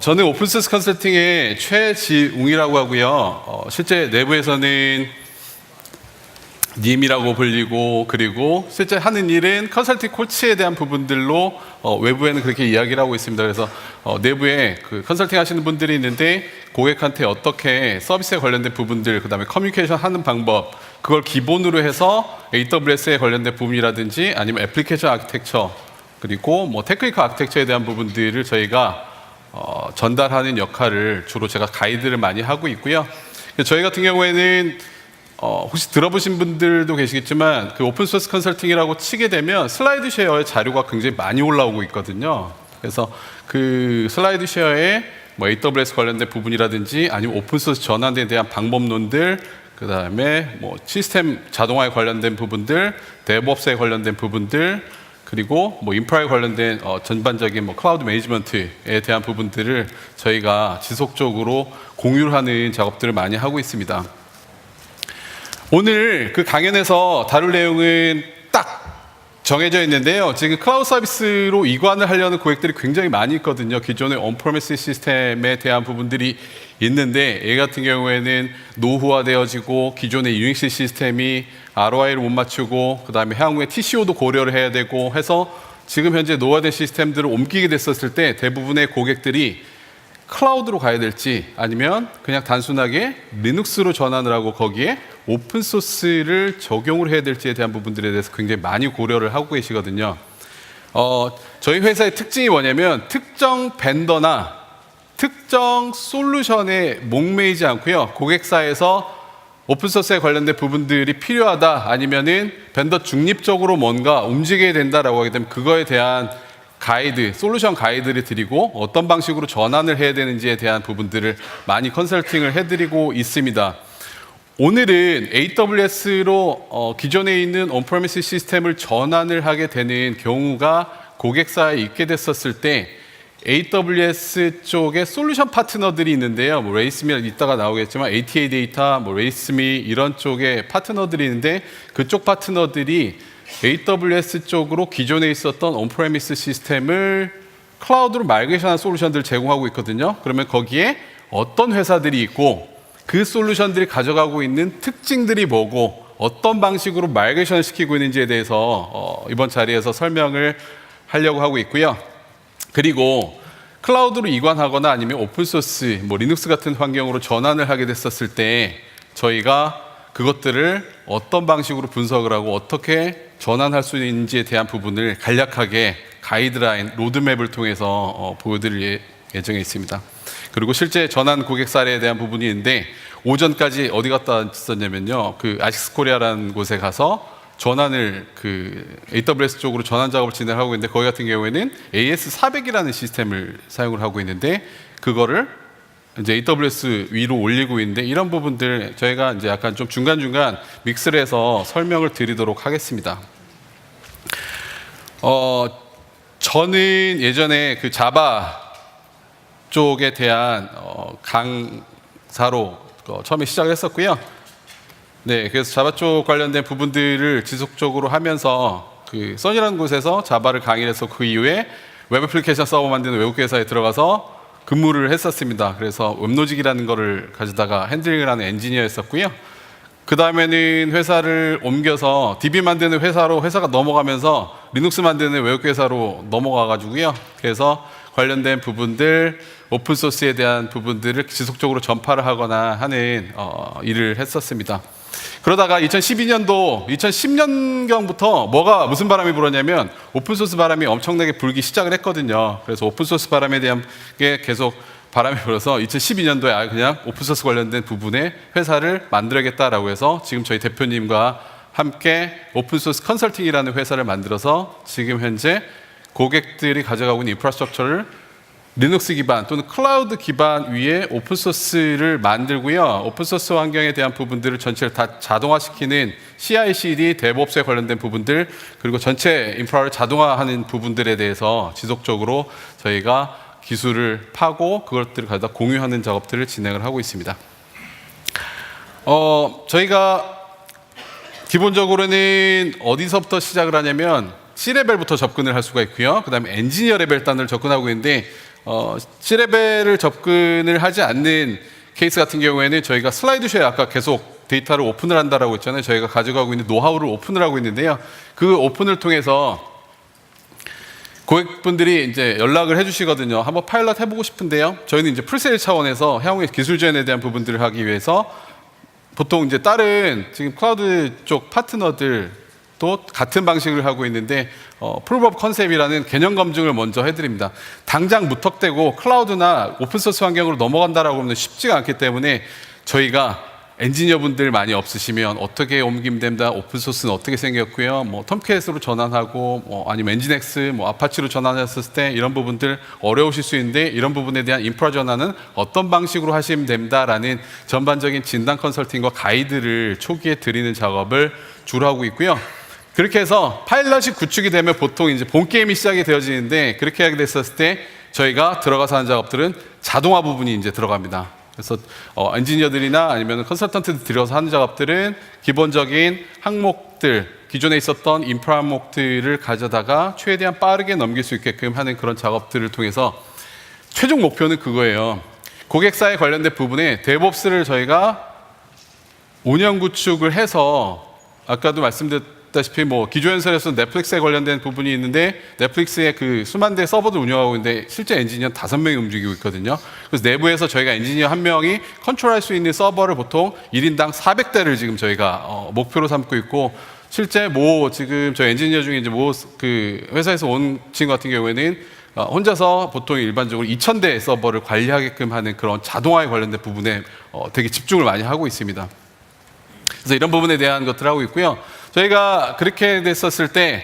저는 오픈소스 컨설팅의 최지웅이라고 하고요. 실제 내부에서는 님이라고 불리고, 그리고 실제 하는 일은 컨설팅 코치에 대한 부분들로 외부에는 그렇게 이야기를 하고 있습니다. 그래서 내부에 그 컨설팅 하시는 분들이 있는데 고객한테 어떻게 서비스에 관련된 부분들, 그 다음에 커뮤니케이션 하는 방법, 그걸 기본으로 해서 AWS에 관련된 부분이라든지 아니면 애플리케이션 아키텍처, 그리고 뭐 테크니컬 아키텍처에 대한 부분들을 저희가 전달하는 역할을 주로 제가 가이드를 많이 하고 있고요. 저희 같은 경우에는 혹시 들어보신 분들도 계시겠지만 그 오픈소스 컨설팅이라고 치게 되면 슬라이드 쉐어의 자료가 굉장히 많이 올라오고 있거든요. 그래서 그 슬라이드 쉐어에 뭐 AWS 관련된 부분이라든지 아니면 오픈소스 전환에 대한 방법론들, 그 다음에 뭐 시스템 자동화에 관련된 부분들, 데브옵스에 관련된 부분들, 그리고 뭐 인프라에 관련된 전반적인 뭐 클라우드 매니지먼트에 대한 부분들을 저희가 지속적으로 공유를 하는 작업들을 많이 하고 있습니다. 오늘 그 강연에서 다룰 내용은 딱 정해져 있는데요. 지금 클라우드 서비스로 이관을 하려는 고객들이 굉장히 많이 있거든요. 기존의 온프레미스 시스템에 대한 부분들이 있는데 얘 같은 경우에는 노후화되어지고 기존의 유닉스 시스템이 ROI를 못 맞추고 그 다음에 향후에 TCO도 고려를 해야 되고 해서 지금 현재 노후화된 시스템들을 옮기게 됐었을 때 대부분의 고객들이 클라우드로 가야 될지 아니면 그냥 단순하게 리눅스로 전환을 하고 거기에 오픈소스를 적용을 해야 될지에 대한 부분들에 대해서 굉장히 많이 고려를 하고 계시거든요. 저희 회사의 특징이 뭐냐면 특정 벤더나 특정 솔루션에 목매이지 않고요. 고객사에서 오픈소스에 관련된 부분들이 필요하다 아니면은 벤더 중립적으로 뭔가 움직여야 된다라고 하게 되면 그거에 대한 가이드, 솔루션 가이드를 드리고 어떤 방식으로 전환을 해야 되는지에 대한 부분들을 많이 컨설팅을 해드리고 있습니다. 오늘은 AWS로 기존에 있는 온프레미스 시스템을 전환을 하게 되는 경우가 고객사에 있게 됐었을 때 AWS 쪽에 솔루션 파트너들이 있는데요. 뭐 레이스미 이따가 나오겠지만 ATA 데이터, 뭐 레이스미 이런 쪽에 파트너들이 있는데 그쪽 파트너들이 AWS 쪽으로 기존에 있었던 온프레미스 시스템을 클라우드로 마이그레이션한 솔루션들을 제공하고 있거든요. 그러면 거기에 어떤 회사들이 있고 그 솔루션들이 가져가고 있는 특징들이 뭐고 어떤 방식으로 마이그레이션을 시키고 있는지에 대해서 이번 자리에서 설명을 하려고 하고 있고요. 그리고 클라우드로 이관하거나 아니면 오픈소스, 뭐 리눅스 같은 환경으로 전환을 하게 됐었을 때 저희가 그것들을 어떤 방식으로 분석을 하고 어떻게 전환할 수 있는지에 대한 부분을 간략하게 가이드라인, 로드맵을 통해서 보여드릴 예정에 있습니다. 그리고 실제 전환 고객 사례에 대한 부분이 있는데 오전까지 어디 갔다 왔었냐면요. 그 아식스 코리아라는 곳에 가서 전환을 그 AWS 쪽으로 전환 작업을 진행하고 있는데 거기 같은 경우에는 AS400이라는 시스템을 사용을 하고 있는데 그거를 이제 AWS 위로 올리고 있는데 이런 부분들 저희가 이제 약간 좀 중간중간 믹스를 해서 설명을 드리도록 하겠습니다. 저는 예전에 그 자바 쪽에 대한 강사로 처음에 시작을 했었고요. 네, 그래서 자바 쪽 관련된 부분들을 지속적으로 하면서 그 써니라는 곳에서 자바를 강의를 해서 그 이후에 웹 애플리케이션 서버 만드는 외국 회사에 들어가서 근무를 했었습니다. 그래서 웹로직이라는 거를 가지다가 핸들링을 하는 엔지니어였었고요. 그 다음에는 회사를 옮겨서 DB 만드는 회사로 회사가 넘어가면서 리눅스 만드는 외국 회사로 넘어가가지고요. 그래서 관련된 부분들, 오픈소스에 대한 부분들을 지속적으로 전파를 하거나 하는 일을 했었습니다. 그러다가 2010년경부터 무슨 바람이 불었냐면 오픈소스 바람이 엄청나게 불기 시작을 했거든요. 그래서 오픈소스 바람에 대한 게 계속 바람이 불어서 2012년도에 그냥 오픈소스 관련된 부분에 회사를 만들어야겠다라고 해서 지금 저희 대표님과 함께 오픈소스 컨설팅이라는 회사를 만들어서 지금 현재 고객들이 가져가고 있는 인프라스트럭처를 리눅스 기반 또는 클라우드 기반 위에 오픈소스를 만들고요. 오픈소스 환경에 대한 부분들을 전체를 다 자동화시키는 CI/CD, 데브옵스에 관련된 부분들 그리고 전체 인프라를 자동화하는 부분들에 대해서 지속적으로 저희가 기술을 파고 그것들을 가져다 공유하는 작업들을 진행을 하고 있습니다. 저희가 기본적으로는 어디서부터 시작을 하냐면 C레벨부터 접근을 할 수가 있고요. 그 다음에 엔지니어 레벨 단을 접근하고 있는데 C레벨을 접근을 하지 않는 케이스 같은 경우에는 저희가 슬라이드쇼에 아까 계속 데이터를 오픈을 한다라고 했잖아요. 저희가 가져가고 있는 노하우를 오픈을 하고 있는데요. 그 오픈을 통해서 고객분들이 이제 연락을 해주시거든요. 한번 파일럿 해보고 싶은데요. 저희는 이제 프리세일 차원에서 향후의 기술 지원에 대한 부분들을 하기 위해서 보통 이제 다른 지금 클라우드 쪽 파트너들도 같은 방식을 하고 있는데 프루브 오브 컨셉이라는 개념 검증을 먼저 해드립니다. 당장 무턱대고 클라우드나 오픈소스 환경으로 넘어간다라고 하면 쉽지가 않기 때문에 저희가 엔지니어분들 많이 없으시면 어떻게 옮기면 됩니다. 오픈소스는 어떻게 생겼고요. 뭐 톰캣으로 전환하고 아니면 엔진엑스, 아파치로 전환했을 때 이런 부분들 어려우실 수 있는데 이런 부분에 대한 인프라 전환은 어떤 방식으로 하시면 됩니다라는 전반적인 진단 컨설팅과 가이드를 초기에 드리는 작업을 주로 하고 있고요. 그렇게 해서 파일럿이 구축이 되면 보통 이제 본 게임이 시작이 되어지는데 그렇게 하게 됐었을 때 저희가 들어가서 하는 작업들은 자동화 부분이 이제 들어갑니다. 그래서 엔지니어들이나 아니면 컨설턴트들 들여서 하는 작업들은 기본적인 항목들, 기존에 있었던 인프라 항목들을 가져다가 최대한 빠르게 넘길 수 있게끔 하는 그런 작업들을 통해서 최종 목표는 그거예요. 고객사에 관련된 부분에 데브옵스를 저희가 운영 구축을 해서 아까도 말씀드렸다시피 기조 연설에서 넷플릭스에 관련된 부분이 있는데 넷플릭스의 그 수만 대 서버를 운영하고 있는데 실제 엔지니어 5명이 움직이고 있거든요. 그래서 내부에서 저희가 엔지니어 1명이 컨트롤할 수 있는 서버를 보통 1인당 400대를 지금 저희가 목표로 삼고 있고 실제 지금 저희 엔지니어 중에 이제 그 회사에서 온 친구 같은 경우에는 혼자서 보통 일반적으로 2,000대 서버를 관리하게끔 하는 그런 자동화에 관련된 부분에 되게 집중을 많이 하고 있습니다. 그래서 이런 부분에 대한 것들을 하고 있고요. 저희가 그렇게 됐었을 때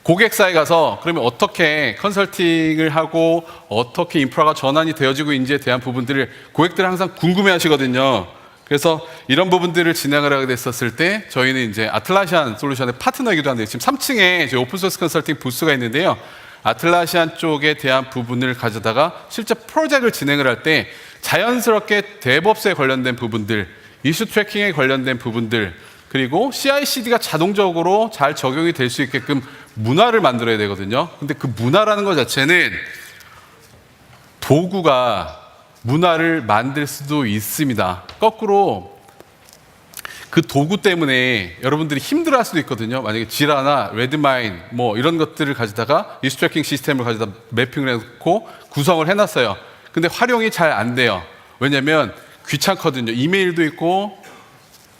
고객사에 가서 그러면 어떻게 컨설팅을 하고 어떻게 인프라가 전환이 되어지고 있는지에 대한 부분들을 고객들은 항상 궁금해 하시거든요. 그래서 이런 부분들을 진행을 하게 됐었을 때 저희는 이제 아틀라시안 솔루션의 파트너이기도 한데 지금 3층에 저희 오픈소스 컨설팅 부스가 있는데요. 아틀라시안 쪽에 대한 부분을 가져다가 실제 프로젝트를 진행을 할 때 자연스럽게 데브옵스에 관련된 부분들, 이슈 트래킹에 관련된 부분들 그리고 CI/CD가 자동적으로 잘 적용이 될 수 있게끔 문화를 만들어야 되거든요. 근데 그 문화라는 것 자체는 도구가 문화를 만들 수도 있습니다. 거꾸로 그 도구 때문에 여러분들이 힘들어할 수도 있거든요. 만약에 지라나 레드마인 이런 것들을 가지다가 이슈 트래킹 시스템을 가지다 매핑을 해놓고 구성을 해놨어요. 근데 활용이 잘 안 돼요. 왜냐하면 귀찮거든요. 이메일도 있고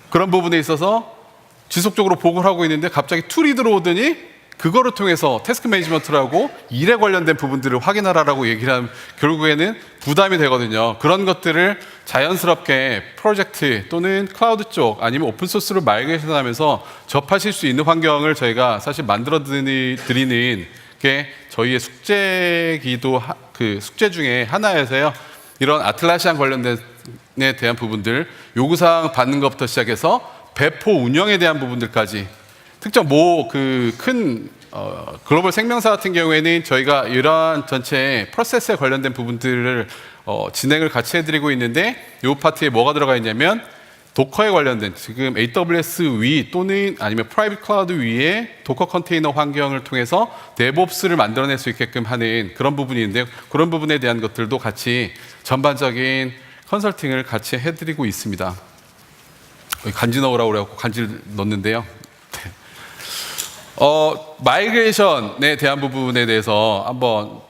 그런 부분에 있어서 지속적으로 보고를 하고 있는데 갑자기 툴이 들어오더니 그거를 통해서 태스크 매니지먼트를 하고 일에 관련된 부분들을 확인하라고 얘기를 하면 결국에는 부담이 되거든요. 그런 것들을 자연스럽게 프로젝트 또는 클라우드 쪽 아니면 오픈소스로 마이그레이션 하면서 접하실 수 있는 환경을 저희가 사실 만들어 드리는 게 저희의 숙제기도 그 숙제 중에 하나여서요. 이런 아틀라시안 관련된 에 대한 부분들, 요구사항 받는 것부터 시작해서 배포 운영에 대한 부분들까지 특정 큰 글로벌 생명사 같은 경우에는 저희가 이러한 전체 프로세스에 관련된 부분들을 진행을 같이 해드리고 있는데 이 파트에 뭐가 들어가 있냐면 도커에 관련된 지금 AWS 위 또는 아니면 프라이빗 클라우드 위에 도커 컨테이너 환경을 통해서 데브옵스를 만들어낼 수 있게끔 하는 그런 부분이 있는데 그런 부분에 대한 것들도 같이 전반적인 컨설팅을 같이 해드리고 있습니다. 간지 넣으라고 그래갖고 간지를 넣는데요. 마이그레이션에 대한 부분에 대해서 한번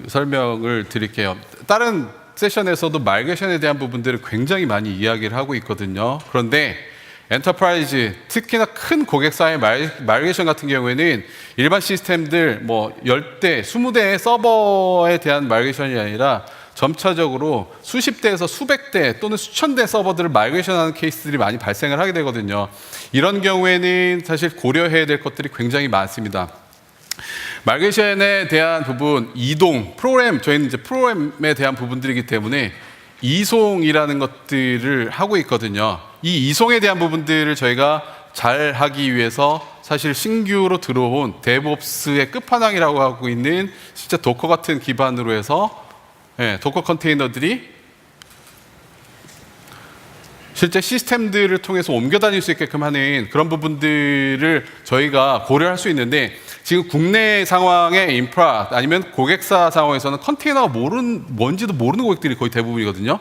설명을 드릴게요. 다른 세션에서도 마이그레이션에 대한 부분들을 굉장히 많이 이야기를 하고 있거든요. 그런데 엔터프라이즈, 특히나 큰 고객사의 마이그레이션 같은 경우에는 일반 시스템들 10대, 20대의 서버에 대한 마이그레이션이 아니라 점차적으로 수십 대에서 수백 대 또는 수천 대 서버들을 마이그레이션하는 케이스들이 많이 발생을 하게 되거든요. 이런 경우에는 사실 고려해야 될 것들이 굉장히 많습니다. 마이그레이션에 대한 부분, 이동, 프로그램, 저희는 이제 프로그램에 대한 부분들이기 때문에 이송이라는 것들을 하고 있거든요. 이 이송에 대한 부분들을 저희가 잘 하기 위해서 사실 신규로 들어온 데브옵스의 끝판왕이라고 하고 있는 진짜 도커 같은 기반으로 해서 도커 컨테이너들이 실제 시스템들을 통해서 옮겨 다닐 수 있게끔 하는 그런 부분들을 저희가 고려할 수 있는데, 지금 국내 상황의 인프라 아니면 고객사 상황에서는 컨테이너가 뭔지도 모르는 고객들이 거의 대부분이거든요.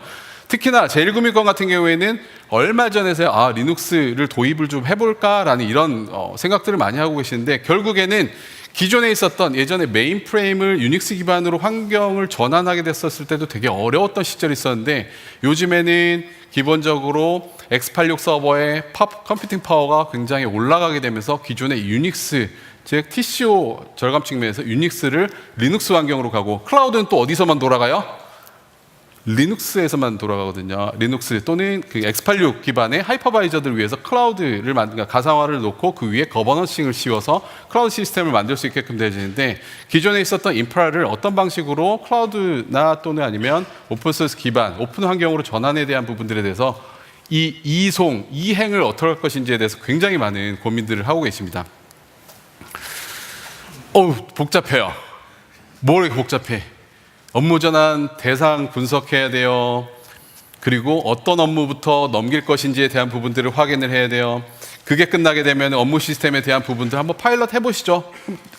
특히나 제1금융권 같은 경우에는 얼마 전에서야 리눅스를 도입을 좀 해볼까라는 이런 생각들을 많이 하고 계시는데, 결국에는 기존에 있었던 예전에 메인프레임을 유닉스 기반으로 환경을 전환하게 됐었을 때도 되게 어려웠던 시절이 있었는데, 요즘에는 기본적으로 x86 서버의 컴퓨팅 파워가 굉장히 올라가게 되면서 기존의 유닉스, 즉 TCO 절감 측면에서 유닉스를 리눅스 환경으로 가고, 클라우드는 또 어디서만 돌아가요? 리눅스에서만 돌아가거든요. 리눅스 또는 그 x86 기반의 하이퍼바이저들을 위해서 클라우드를 만든가, 가상화를 놓고 그 위에 거버넌싱을 씌워서 클라우드 시스템을 만들 수 있게끔 되어지는데, 기존에 있었던 인프라를 어떤 방식으로 클라우드나 또는 아니면 오픈소스 기반, 오픈 환경으로 전환에 대한 부분들에 대해서 이행을 어떻게 할 것인지에 대해서 굉장히 많은 고민들을 하고 계십니다. 복잡해요. 뭘 이렇게 복잡해? 업무 전환 대상 분석해야 돼요. 그리고 어떤 업무부터 넘길 것인지에 대한 부분들을 확인을 해야 돼요. 그게 끝나게 되면 업무 시스템에 대한 부분들 한번 파일럿 해보시죠.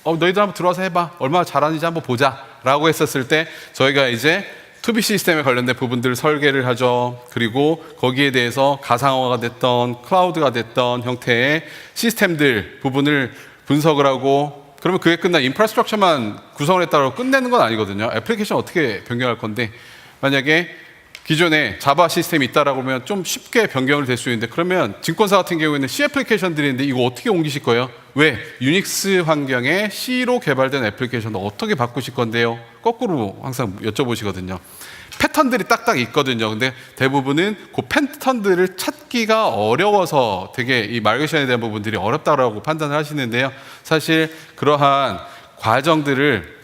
너희들 한번 들어와서 해봐. 얼마나 잘하는지 한번 보자. 라고 했었을 때 저희가 이제 투비 시스템에 관련된 부분들을 설계를 하죠. 그리고 거기에 대해서 가상화가 됐던 클라우드가 됐던 형태의 시스템들 부분을 분석을 하고, 그러면 그게 끝나 인프라스트럭처만 구성을 했다고 끝내는 건 아니거든요. 애플리케이션 어떻게 변경할 건데, 만약에 기존에 자바 시스템이 있다라고 하면 좀 쉽게 변경을 될 수 있는데, 그러면 증권사 같은 경우에는 C 애플리케이션들이 있는데 이거 어떻게 옮기실 거예요? 왜? 유닉스 환경에 C로 개발된 애플리케이션을 어떻게 바꾸실 건데요? 거꾸로 항상 여쭤보시거든요. 패턴들이 딱딱 있거든요. 근데 대부분은 그 패턴들을 찾기가 어려워서 되게 이 마이그레이션에 대한 부분들이 어렵다고 판단을 하시는데요. 사실 그러한 과정들을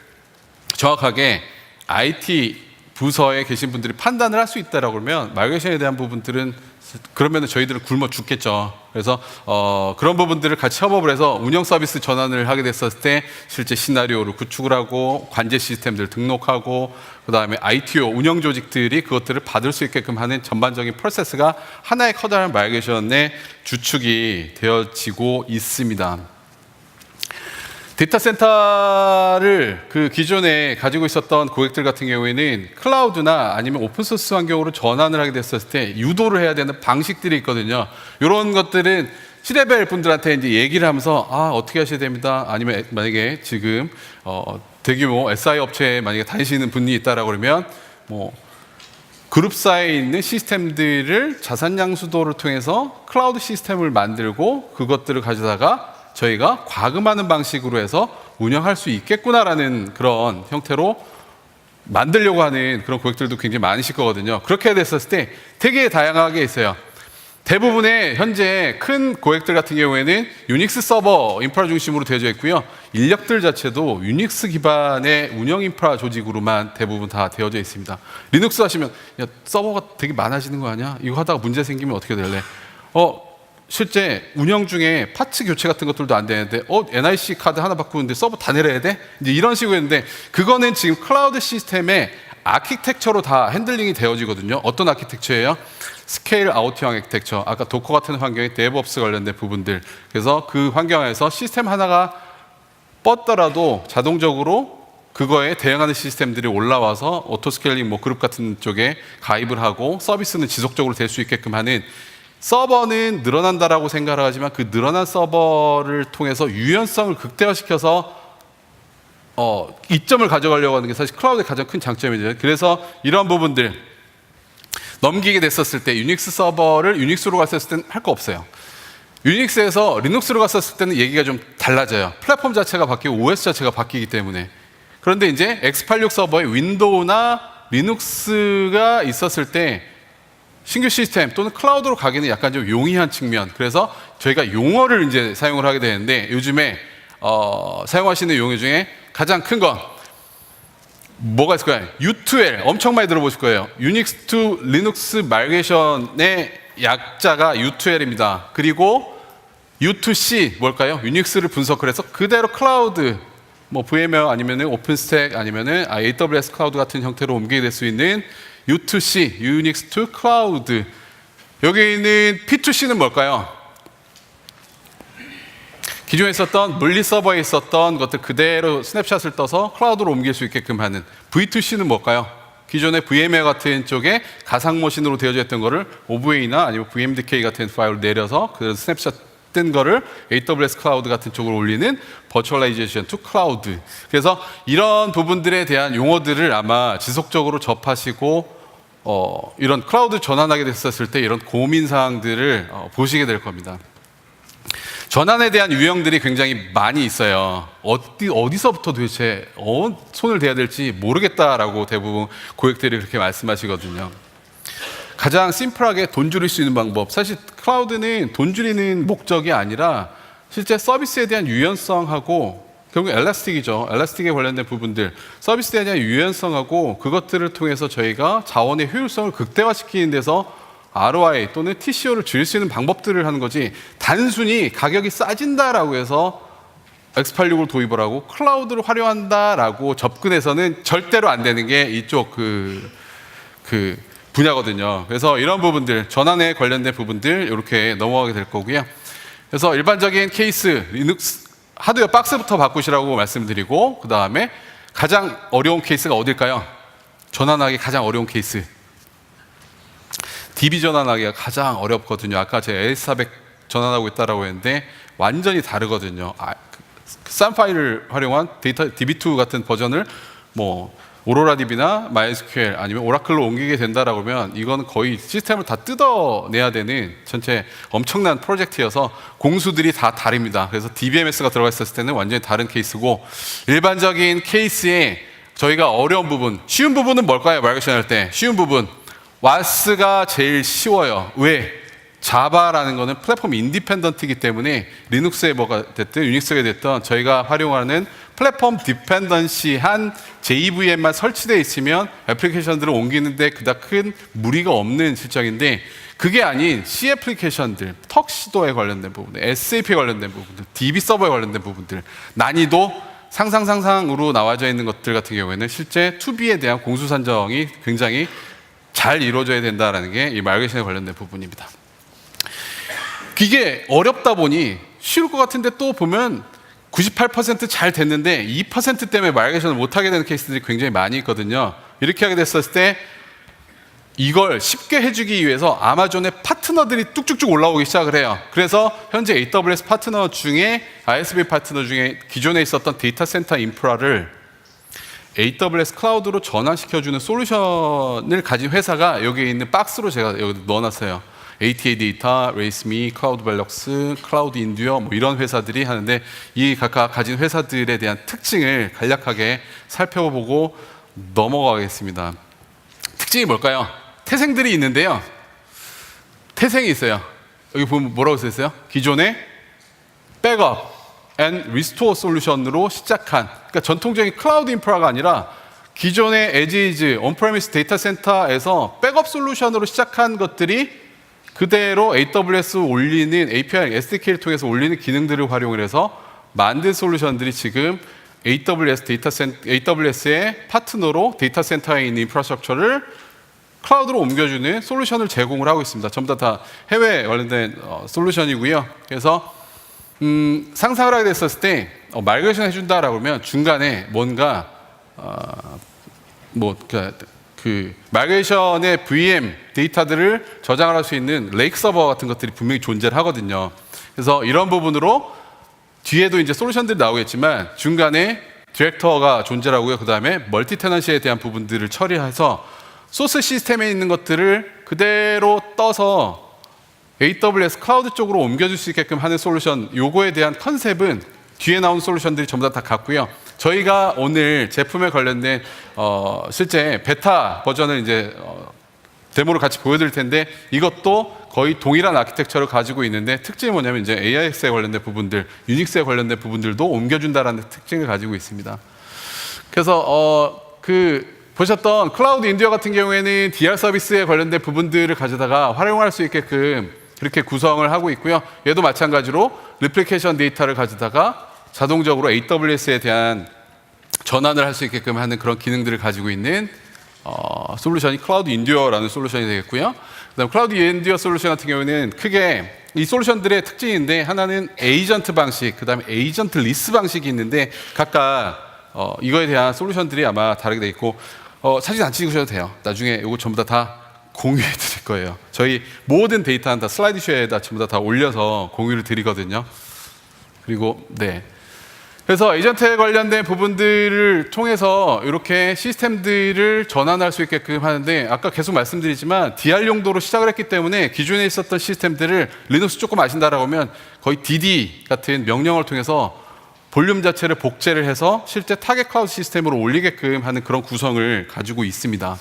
정확하게 IT 부서에 계신 분들이 판단을 할 수 있다라고 그러면 마이그레이션에 대한 부분들은, 그러면 저희들은 굶어 죽겠죠. 그래서 그런 부분들을 같이 협업을 해서 운영 서비스 전환을 하게 됐었을 때 실제 시나리오를 구축을 하고 관제 시스템들 등록하고, 그다음에 ITO 운영 조직들이 그것들을 받을 수 있게끔 하는 전반적인 프로세스가 하나의 커다란 마이그레이션의 주축이 되어지고 있습니다. 데이터 센터를 그 기존에 가지고 있었던 고객들 같은 경우에는 클라우드나 아니면 오픈소스 환경으로 전환을 하게 됐었을 때 유도를 해야 되는 방식들이 있거든요. 이런 것들은 C레벨 분들한테 이제 얘기를 하면서 어떻게 하셔야 됩니다. 아니면 만약에 지금 대규모 SI 업체에 만약에 다니시는 분이 있다라고 그러면 그룹사에 있는 시스템들을 자산 양수도를 통해서 클라우드 시스템을 만들고 그것들을 가져다가 저희가 과금하는 방식으로 해서 운영할 수 있겠구나라는 그런 형태로 만들려고 하는 그런 고객들도 굉장히 많으실 거거든요. 그렇게 됐었을 때 되게 다양하게 있어요. 대부분의 현재 큰 고객들 같은 경우에는 유닉스 서버 인프라 중심으로 되어져 있고요. 인력들 자체도 유닉스 기반의 운영 인프라 조직으로만 대부분 다 되어져 있습니다. 리눅스 하시면 서버가 되게 많아지는 거 아니야? 이거 하다가 문제 생기면 어떻게 될래? 실제 운영 중에 파츠 교체 같은 것들도 안 되는데 NIC 카드 하나 바꾸는데 서버 다 내려야 돼? 이제 이런 식으로 했는데, 그거는 지금 클라우드 시스템의 아키텍처로 다 핸들링이 되어지거든요. 어떤 아키텍처예요? 스케일 아웃형 아키텍처. 아까 도커 같은 환경에 데브옵스 관련된 부분들. 그래서 그 환경에서 시스템 하나가 뻗더라도 자동적으로 그거에 대응하는 시스템들이 올라와서 오토스케일링 그룹 같은 쪽에 가입을 하고 서비스는 지속적으로 될 수 있게끔 하는, 서버는 늘어난다라고 생각을 하지만 그 늘어난 서버를 통해서 유연성을 극대화시켜서 이점을 가져가려고 하는 게 사실 클라우드의 가장 큰 장점이죠. 그래서 이런 부분들 넘기게 됐었을 때 유닉스 서버를 유닉스로 갔었을 때는 할 거 없어요. 유닉스에서 리눅스로 갔었을 때는 얘기가 좀 달라져요. 플랫폼 자체가 바뀌고 OS 자체가 바뀌기 때문에. 그런데 이제 x86 서버에 윈도우나 리눅스가 있었을 때 신규 시스템 또는 클라우드로 가기는 약간 좀 용이한 측면. 그래서 저희가 용어를 이제 사용을 하게 되는데, 요즘에 사용하시는 용어 중에 가장 큰 건 뭐가 있을까요? U2L 엄청 많이 들어보실 거예요. 유닉스 to 리눅스 마이그레이션의 약자가 U2L입니다. 그리고 U2C 뭘까요? 유닉스를 분석을 해서 그대로 클라우드 VMware 아니면은 오픈스택 아니면은 AWS 클라우드 같은 형태로 옮기게 될 수 있는 U2C, Unix to Cloud. 여기 있는 P2C는 뭘까요? 기존에 있었던 물리 서버에 있었던 것들 그대로 스냅샷을 떠서 클라우드로 옮길 수 있게끔 하는. V2C는 뭘까요? 기존의 VMware 같은 쪽에 가상 머신으로 되어져 있던 거를 OVA나 아니면 VMDK 같은 파일로 내려서 그 스냅샷 뜬 거를 AWS 클라우드 같은 쪽으로 올리는 버추얼라이제이션 투 클라우드. 그래서 이런 부분들에 대한 용어들을 아마 지속적으로 접하시고 이런 클라우드 전환하게 됐었을 때 이런 고민 사항들을 보시게 될 겁니다. 전환에 대한 유형들이 굉장히 많이 있어요. 어디서부터 도대체 손을 대야 될지 모르겠다라고 대부분 고객들이 그렇게 말씀하시거든요. 가장 심플하게 돈 줄일 수 있는 방법. 사실 클라우드는 돈 줄이는 목적이 아니라 실제 서비스에 대한 유연성하고 결국 엘라스틱이죠. 엘라스틱에 관련된 부분들. 서비스에 대한 유연성하고 그것들을 통해서 저희가 자원의 효율성을 극대화시키는 데서 ROI 또는 TCO를 줄일 수 있는 방법들을 하는 거지 단순히 가격이 싸진다라고 해서 X86을 도입을 하고 클라우드를 활용한다라고 접근해서는 절대로 안 되는 게 이쪽 그 분야거든요. 그래서 이런 부분들, 전환에 관련된 부분들 이렇게 넘어가게 될 거고요. 그래서 일반적인 케이스, 리눅스 하드웨어 박스부터 바꾸시라고 말씀드리고 그 다음에 가장 어려운 케이스가 어딜까요? 전환하기 가장 어려운 케이스. DB 전환하기가 가장 어렵거든요. 아까 제가 AS400 전환하고 있다라고 했는데 완전히 다르거든요. 싼 파일을 활용한 데이터 DB2 같은 버전을 뭐 오로라 DB나 MySQL 아니면 오라클로 옮기게 된다라고 하면 이건 거의 시스템을 다 뜯어내야 되는 전체 엄청난 프로젝트여서 공수들이 다 다릅니다. 그래서 DBMS가 들어가 있었을 때는 완전히 다른 케이스고 일반적인 케이스에 저희가 어려운 부분, 쉬운 부분은 뭘까요? 마이그레이션 할 때 쉬운 부분 와스가 제일 쉬워요. 왜? 자바라는 거는 플랫폼 인디펜던트이기 때문에 리눅스에 뭐가 됐든 유닉스가 됐든 저희가 활용하는 플랫폼 디펜던시한 JVM만 설치되어 있으면 애플리케이션들을 옮기는데 그닥 큰 무리가 없는 실정인데 그게 아닌 C 애플리케이션들, 턱시도에 관련된 부분들, SAP에 관련된 부분들, DB 서버에 관련된 부분들 난이도 상상으로 나와져 있는 것들 같은 경우에는 실제 2B에 대한 공수 산정이 굉장히 잘 이루어져야 된다는 게 이 마이그레이션에 관련된 부분입니다. 이게 어렵다 보니 쉬울 것 같은데 또 보면 98% 잘 됐는데 2% 때문에 마이그레이션을 못하게 되는 케이스들이 굉장히 많이 있거든요. 이렇게 하게 됐을 때 이걸 쉽게 해주기 위해서 아마존의 파트너들이 뚝뚝뚝 올라오기 시작을 해요. 그래서 현재 AWS 파트너 중에 ISV 파트너 중에 기존에 있었던 데이터 센터 인프라를 AWS 클라우드로 전환시켜주는 솔루션을 가진 회사가 여기에 있는 박스로 제가 여기 넣어놨어요. ATA 데이터, 레이스미, 클라우드 밸럭스, 클라우드 인듀어 뭐 이런 회사들이 하는데 이 각각 가진 회사들에 대한 특징을 간략하게 살펴보고 넘어가겠습니다. 특징이 뭘까요? 태생들이 있는데요. 태생이 있어요. 여기 보면 뭐라고 써있어요? 기존의 백업 and restore 솔루션으로 시작한 그러니까 전통적인 클라우드 인프라가 아니라 기존의 에지이즈, 온프레미스 데이터 센터에서 백업 솔루션으로 시작한 것들이 그대로 AWS 올리는 API, SDK를 통해서 올리는 기능들을 활용을 해서 만든 솔루션들이 지금 AWS의 파트너로 데이터 센터에 있는 인프라스트럭처를 클라우드로 옮겨주는 솔루션을 제공을 하고 있습니다. 전부 다 해외 관련된 솔루션이고요. 그래서 상상을 하게 됐었을 때 마이그레이션 해준다라고 하면 중간에 뭔가 그 마이그레이션의 VM 데이터들을 저장을 할 수 있는 레이크 서버 같은 것들이 분명히 존재를 하거든요. 그래서 이런 부분으로 뒤에도 이제 솔루션들이 나오겠지만 중간에 디렉터가 존재를 하고요. 그 다음에 멀티 테넌시에 대한 부분들을 처리해서 소스 시스템에 있는 것들을 그대로 떠서 AWS 클라우드 쪽으로 옮겨줄 수 있게끔 하는 솔루션, 요거에 대한 컨셉은 뒤에 나온 솔루션들이 전부 다 같고요. 저희가 오늘 제품에 관련된 실제 베타 버전을 이제 데모를 같이 보여드릴 텐데 이것도 거의 동일한 아키텍처를 가지고 있는데 특징이 뭐냐면 이제 AIX에 관련된 부분들, 유닉스에 관련된 부분들도 옮겨준다라는 특징을 가지고 있습니다. 그래서 보셨던 클라우드 인디어 같은 경우에는 DR 서비스에 관련된 부분들을 가져다가 활용할 수 있게끔 그렇게 구성을 하고 있고요. 얘도 마찬가지로 리플리케이션 데이터를 가져다가 자동적으로 AWS에 대한 전환을 할 수 있게끔 하는 그런 기능들을 가지고 있는 솔루션이 클라우드 인듀어라는 솔루션이 되겠고요. 그다음 클라우드 인듀어 솔루션 같은 경우에는 크게 이 솔루션들의 특징인데 하나는 에이전트 방식, 그다음에 에이전트 리스 방식이 있는데 각각 이거에 대한 솔루션들이 아마 다르게 돼 있고 사진 안 찍으셔도 돼요. 나중에 이거 전부 다 공유해 드릴 거예요. 저희 모든 데이터는 다 슬라이드쇼에다 전부 다 올려서 공유를 드리거든요. 그리고 네. 그래서 에이전트에 관련된 부분들을 통해서 이렇게 시스템들을 전환할 수 있게끔 하는데 아까 계속 말씀드리지만 DR 용도로 시작을 했기 때문에 기존에 있었던 시스템들을 리눅스 조금 아신다라고 하면 거의 DD 같은 명령을 통해서 볼륨 자체를 복제를 해서 실제 타겟 클라우드 시스템으로 올리게끔 하는 그런 구성을 가지고 있습니다.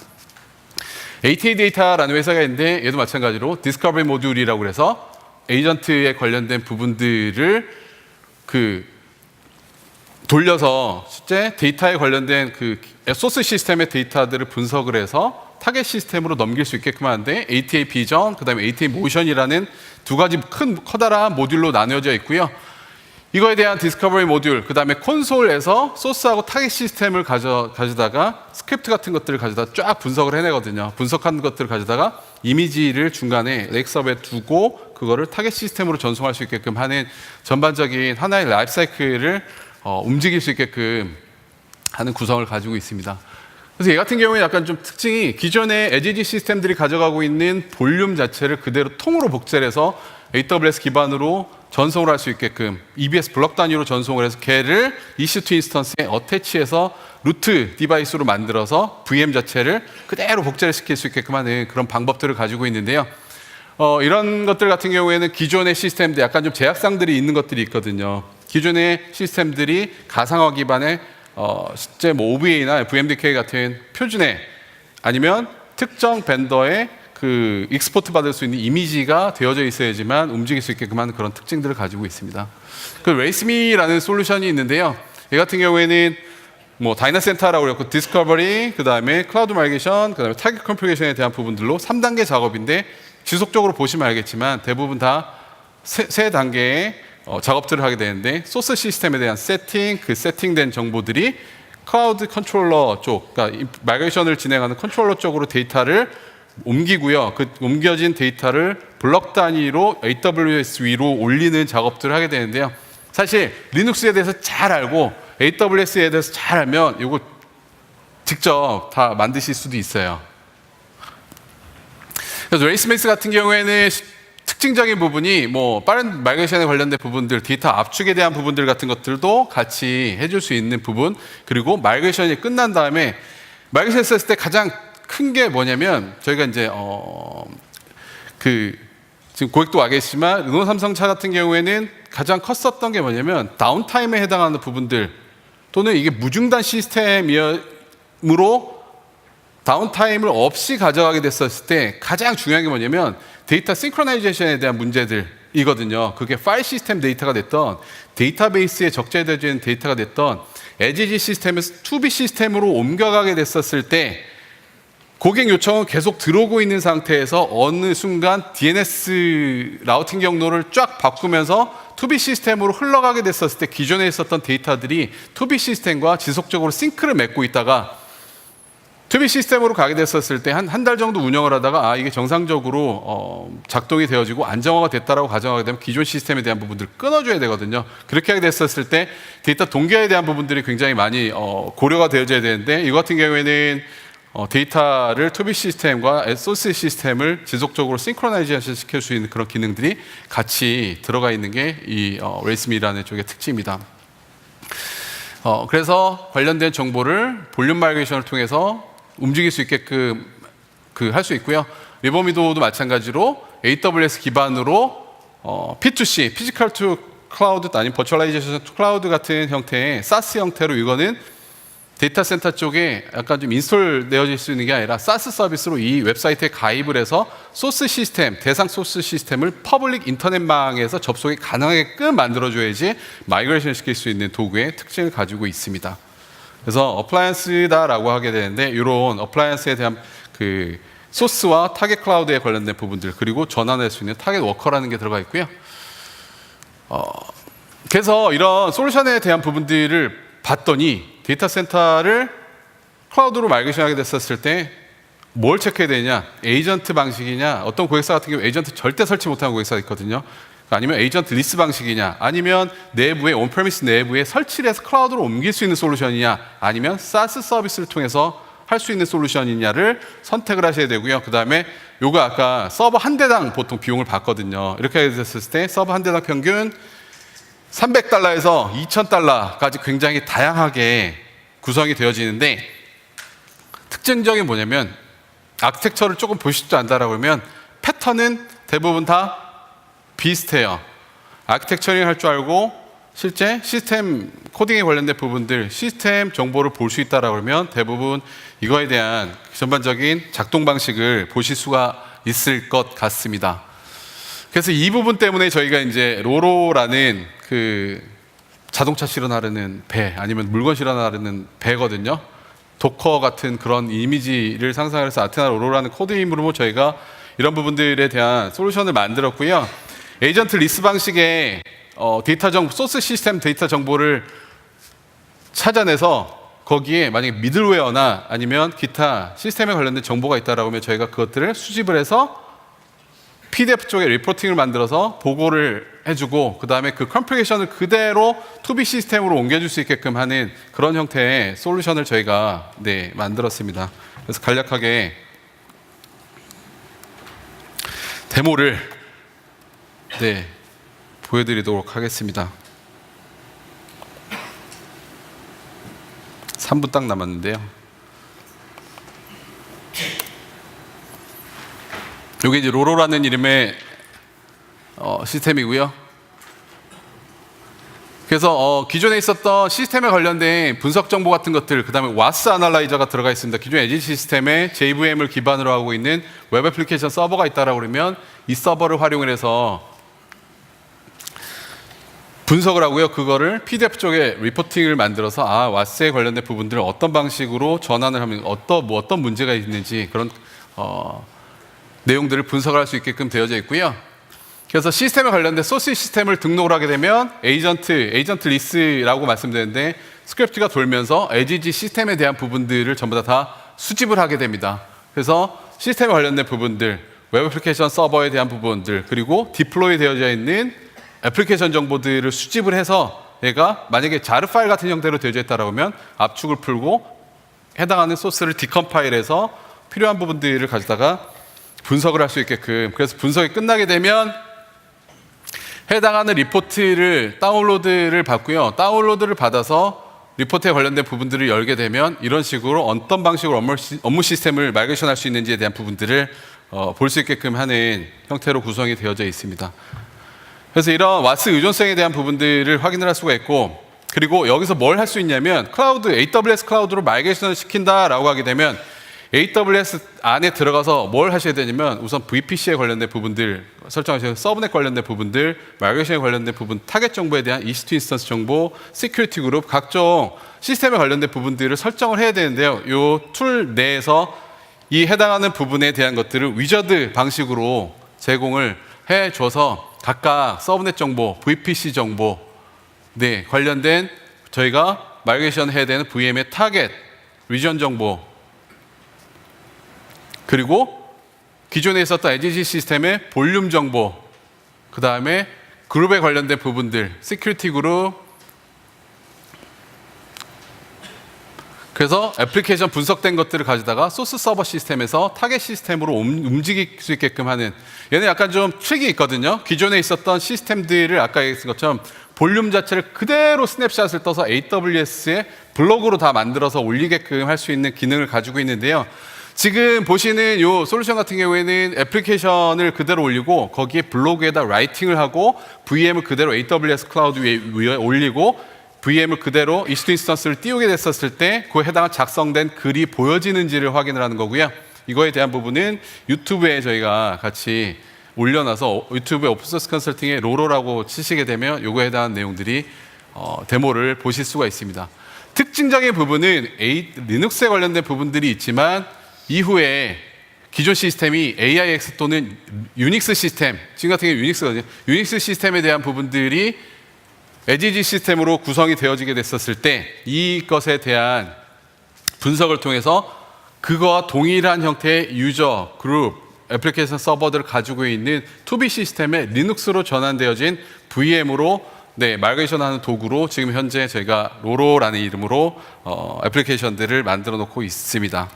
ATA 데이터라는 회사가 있는데 얘도 마찬가지로 디스커버리 모듈이라고 해서 에이전트에 관련된 부분들을 돌려서 실제 데이터에 관련된 소스 시스템의 데이터들을 분석을 해서 타겟 시스템으로 넘길 수 있게끔 하는데 ATA 비전, 그 다음에 ATA 모션이라는 두 가지 커다란 모듈로 나뉘어져 있고요. 이거에 대한 디스커버리 모듈, 그 다음에 콘솔에서 소스하고 타겟 시스템을 가져다가 스크립트 같은 것들을 가져다 쫙 분석을 해내거든요. 분석한 것들을 가져다가 이미지를 중간에 렉서버에 두고 그거를 타겟 시스템으로 전송할 수 있게끔 하는 전반적인 하나의 라이프 사이클을 움직일 수 있게끔 하는 구성을 가지고 있습니다. 그래서 얘 같은 경우에 약간 좀 특징이 기존의 에지지 시스템들이 가져가고 있는 볼륨 자체를 그대로 통으로 복제를 해서 AWS 기반으로 전송을 할 수 있게끔 EBS 블럭 단위로 전송을 해서 걔를 EC2 인스턴스에 어태치해서 루트 디바이스로 만들어서 VM 자체를 그대로 복제를 시킬 수 있게끔 하는 그런 방법들을 가지고 있는데요. 이런 것들 같은 경우에는 기존의 시스템들 약간 좀 제약사항들이 있는 것들이 있거든요. 기존의 시스템들이 가상화 기반의 실제 뭐 OVA나 VMDK 같은 표준에 아니면 특정 벤더의 익스포트 받을 수 있는 이미지가 되어져 있어야지만 움직일 수 있게끔 하는 그런 특징들을 가지고 있습니다. 레이스미라는 솔루션이 있는데요. 이 같은 경우에는 뭐 다이나센터라고 그랬고 디스커버리, 그 다음에 클라우드 마이그레이션, 그 다음에 타겟 컴퓨테이션에 대한 부분들로 3단계 작업인데 지속적으로 보시면 알겠지만 대부분 다 세 단계의 작업들을 하게 되는데 소스 시스템에 대한 세팅, 그 세팅된 정보들이 클라우드 컨트롤러 쪽, 그러니까 마이그레이션을 진행하는 컨트롤러 쪽으로 데이터를 옮기고요. 그 옮겨진 데이터를 블럭 단위로 AWS 위로 올리는 작업들을 하게 되는데요. 사실 리눅스에 대해서 잘 알고 AWS에 대해서 잘 알면 이거 직접 다 만드실 수도 있어요. 그래서 레이스맥스 같은 경우에는 특징적인 부분이 뭐 빠른 마이그레이션에 관련된 부분들, 데이터 압축에 대한 부분들 같은 것들도 같이 해줄 수 있는 부분, 그리고 마이그레이션이 끝난 다음에 마이그레이션 했을 때 가장 큰 게 뭐냐면 저희가 이제 지금 고객도 와 계시지만 르노 삼성차 같은 경우에는 가장 컸었던 게 뭐냐면 다운타임에 해당하는 부분들 또는 이게 무중단 시스템으로 다운타임을 없이 가져가게 됐었을 때 가장 중요한 게 뭐냐면 데이터 싱크로나이제이션에 대한 문제들이거든요. 그게 파일 시스템 데이터가 됐던 데이터베이스에 적재되어진 있는 데이터가 됐던 에지지 시스템에서 2B 시스템으로 옮겨가게 됐었을 때 고객 요청은 계속 들어오고 있는 상태에서 어느 순간 DNS 라우팅 경로를 쫙 바꾸면서 2B 시스템으로 흘러가게 됐었을 때 기존에 있었던 데이터들이 2B 시스템과 지속적으로 싱크를 맺고 있다가 2B 시스템으로 가게 됐었을 때 한 달 정도 운영을 하다가 이게 정상적으로 작동이 되어지고 안정화가 됐다라고 가정하게 되면 기존 시스템에 대한 부분들을 끊어줘야 되거든요. 그렇게 하게 됐었을 때 데이터 동기화에 대한 부분들이 굉장히 많이 고려가 되어져야 되는데 이거 같은 경우에는 데이터를 2B 시스템과 소스 시스템을 지속적으로 싱크로나이제이션 시킬 수 있는 그런 기능들이 같이 들어가 있는 게 이 레이스미라는 쪽의 특징입니다. 그래서 관련된 정보를 볼륨 마이그레이션을 통해서 움직일 수 있게끔 할 수 있고요. 리버미도도 마찬가지로 AWS 기반으로 P2C, 피지컬 투 클라우드 아니면 버추얼라이제이션 투 클라우드 같은 형태의 SaaS 형태로 이거는 데이터 센터 쪽에 약간 좀 인스톨 되어질 수 있는 게 아니라 SaaS 서비스로 이 웹사이트에 가입을 해서 소스 시스템, 대상 소스 시스템을 퍼블릭 인터넷망에서 접속이 가능하게끔 만들어줘야지 마이그레이션 시킬 수 있는 도구의 특징을 가지고 있습니다. 그래서 어플라이언스다라고 하게 되는데 이런 어플라이언스에 대한 소스와 타겟 클라우드에 관련된 부분들 그리고 전환할 수 있는 타겟 워커라는 게 들어가 있고요. 그래서 이런 솔루션에 대한 부분들을 봤더니 데이터 센터를 클라우드로 마이그레이션하게 됐었을 때 뭘 체크해야 되냐? 에이전트 방식이냐? 어떤 고객사 같은 경우 에이전트 절대 설치 못하는 고객사가 있거든요. 아니면 에이전트 리스 방식이냐? 아니면 내부에 온프레미스 내부에 설치를 해서 클라우드로 옮길 수 있는 솔루션이냐? 아니면 사스 서비스를 통해서 할 수 있는 솔루션이냐를 선택을 하셔야 되고요. 그 다음에 요거 아까 서버 한 대당 보통 비용을 받거든요. 이렇게 됐을 때 서버 한 대당 평균 $300에서 $2,000까지 굉장히 다양하게 구성이 되어지는데 특징적인 뭐냐면 아키텍처를 조금 보시지도 않다라고 하면 패턴은 대부분 다 비슷해요. 아키텍처링 할 줄 알고 실제 시스템 코딩에 관련된 부분들, 시스템 정보를 볼 수 있다라고 하면 대부분 이거에 대한 전반적인 작동 방식을 보실 수가 있을 것 같습니다. 그래서 이 부분 때문에 저희가 이제 로로라는 그 자동차 실어 나르는 배 아니면 물건 실어 나르는 배거든요. 도커 같은 그런 이미지를 상상해서 아테나 로로라는 코드 이름으로 저희가 이런 부분들에 대한 솔루션을 만들었고요. 에이전트 리스 방식의 데이터 정보, 소스 시스템 데이터 정보를 찾아내서 거기에 만약에 미들웨어나 아니면 기타 시스템에 관련된 정보가 있다라고 하면 저희가 그것들을 수집을 해서 PDF 쪽에 리포팅을 만들어서 보고를 해주고 그 다음에 그 컴플리케이션을 그대로 투비 시스템으로 옮겨줄 수 있게끔 하는 그런 형태의 솔루션을 저희가 만들었습니다. 그래서 간략하게 데모를 보여드리도록 하겠습니다. 3분 딱 남았는데요. 이게 이제 로로라는 이름의 시스템이고요. 그래서 기존에 있었던 시스템에 관련된 분석 정보 같은 것들, 그 다음에 와스 아날라이저가 들어가 있습니다. 기존 에지 시스템에 JVM을 기반으로 하고 있는 웹 애플리케이션 서버가 있다라고 그러면 이 서버를 활용을 해서 분석을 하고요. 그거를 PDF 쪽에 리포팅을 만들어서 와스에 관련된 부분들을 어떤 방식으로 전환을 하면 어떤 문제가 있는지 그런 내용들을 분석을 할 수 있게끔 되어져 있고요. 그래서 시스템에 관련된 소스 시스템을 등록을 하게 되면 에이전트 리스라고 말씀드렸는데 스크립트가 돌면서 에지지 시스템에 대한 부분들을 전부 다 수집을 하게 됩니다. 그래서 시스템에 관련된 부분들, 웹 애플리케이션 서버에 대한 부분들, 그리고 디플로이 되어져 있는 애플리케이션 정보들을 수집을 해서 얘가 만약에 자르 파일 같은 형태로 되어져 있다고 하면 압축을 풀고 해당하는 소스를 디컴파일해서 필요한 부분들을 가져다가 분석을 할 수 있게끔, 그래서 분석이 끝나게 되면 해당하는 리포트를 다운로드를 받고요. 다운로드를 받아서 리포트에 관련된 부분들을 열게 되면 이런 식으로 어떤 방식으로 업무 시스템을 마이그레이션 할 수 있는지에 대한 부분들을 볼 수 있게끔 하는 형태로 구성이 되어져 있습니다. 그래서 이런 와스 의존성에 대한 부분들을 확인을 할 수가 있고, 그리고 여기서 뭘 할 수 있냐면 AWS 클라우드로 마이그레이션을 시킨다라고 하게 되면 AWS 안에 들어가서 뭘 하셔야 되냐면 우선 VPC에 관련된 부분들 설정하셔야 서브넷 관련된 부분들, 마이그레이션에 관련된 부분, 타겟 정보에 대한 EC2 인스턴스 정보, 시큐리티 그룹, 각종 시스템에 관련된 부분들을 설정을 해야 되는데요. 이 툴 내에서 이 해당하는 부분에 대한 것들을 위저드 방식으로 제공을 해줘서 각각 서브넷 정보, VPC 정보 관련된 저희가 마이그레이션 해야 되는 VM의 타겟, 리전 정보, 그리고 기존에 있었던 에지지 시스템의 볼륨 정보, 그 다음에 그룹에 관련된 부분들, 시큐리티 그룹, 그래서 애플리케이션 분석된 것들을 가져다가 소스 서버 시스템에서 타겟 시스템으로 움직일 수 있게끔 하는, 얘는 약간 좀 트릭이 있거든요. 기존에 있었던 시스템들을 아까 얘기했던 것처럼 볼륨 자체를 그대로 스냅샷을 떠서 AWS에 블록으로 다 만들어서 올리게끔 할 수 있는 기능을 가지고 있는데요. 지금 보시는 이 솔루션 같은 경우에는 애플리케이션을 그대로 올리고 거기에 블로그에다 라이팅을 하고 VM을 그대로 AWS 클라우드 위에 올리고 VM을 그대로 EC2 인스턴스를 띄우게 됐었을 때 그에 해당한 작성된 글이 보여지는지를 확인을 하는 거고요. 이거에 대한 부분은 유튜브에 저희가 같이 올려놔서 유튜브에 오픈소스 컨설팅의 로로라고 치시게 되면 이거에 해당한 내용들이 데모를 보실 수가 있습니다. 특징적인 부분은 리눅스에 관련된 부분들이 있지만 이후에 기존 시스템이 AIX 또는 유닉스 시스템, 지금 같은 경우 유닉스거든요. 유닉스 시스템에 대한 부분들이 에지지 시스템으로 구성이 되어지게 됐었을 때 이것에 대한 분석을 통해서 그거와 동일한 형태의 유저, 그룹, 애플리케이션 서버들을 가지고 있는 투비 시스템에 리눅스로 전환되어진 VM으로 마이그레이션하는 도구로 지금 현재 저희가 로로라는 이름으로 애플리케이션들을 만들어 놓고 있습니다.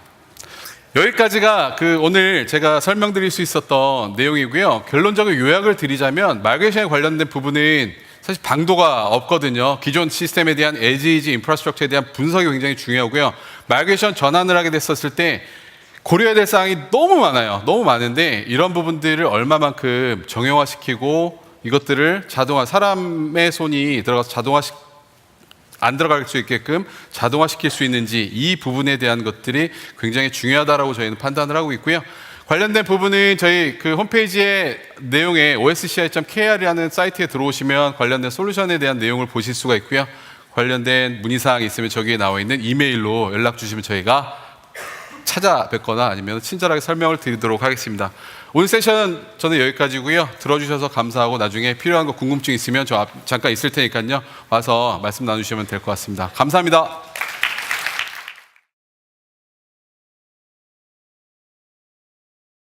여기까지가 오늘 제가 설명드릴 수 있었던 내용이고요. 결론적인 요약을 드리자면 마이그레이션에 관련된 부분은 사실 방도가 없거든요. 기존 시스템에 대한 에지이지 인프라스트럭처에 대한 분석이 굉장히 중요하고요. 마이그레이션 전환을 하게 됐었을 때 고려해야 될 사항이 너무 많아요. 너무 많은데 이런 부분들을 얼마만큼 정형화시키고 이것들을 사람의 손이 들어가서 안 들어갈 수 있게끔 자동화시킬 수 있는지 이 부분에 대한 것들이 굉장히 중요하다라고 저희는 판단을 하고 있고요. 관련된 부분은 저희 홈페이지의 내용에 osci.kr이라는 사이트에 들어오시면 관련된 솔루션에 대한 내용을 보실 수가 있고요. 관련된 문의사항이 있으면 저기에 나와 있는 이메일로 연락 주시면 저희가 찾아뵙거나 아니면 친절하게 설명을 드리도록 하겠습니다. 오늘 세션 저는 여기까지고요. 들어주셔서 감사하고 나중에 필요한 거 궁금증 있으면 저 잠깐 있을 테니까요. 와서 말씀 나누시면 될 것 같습니다. 감사합니다.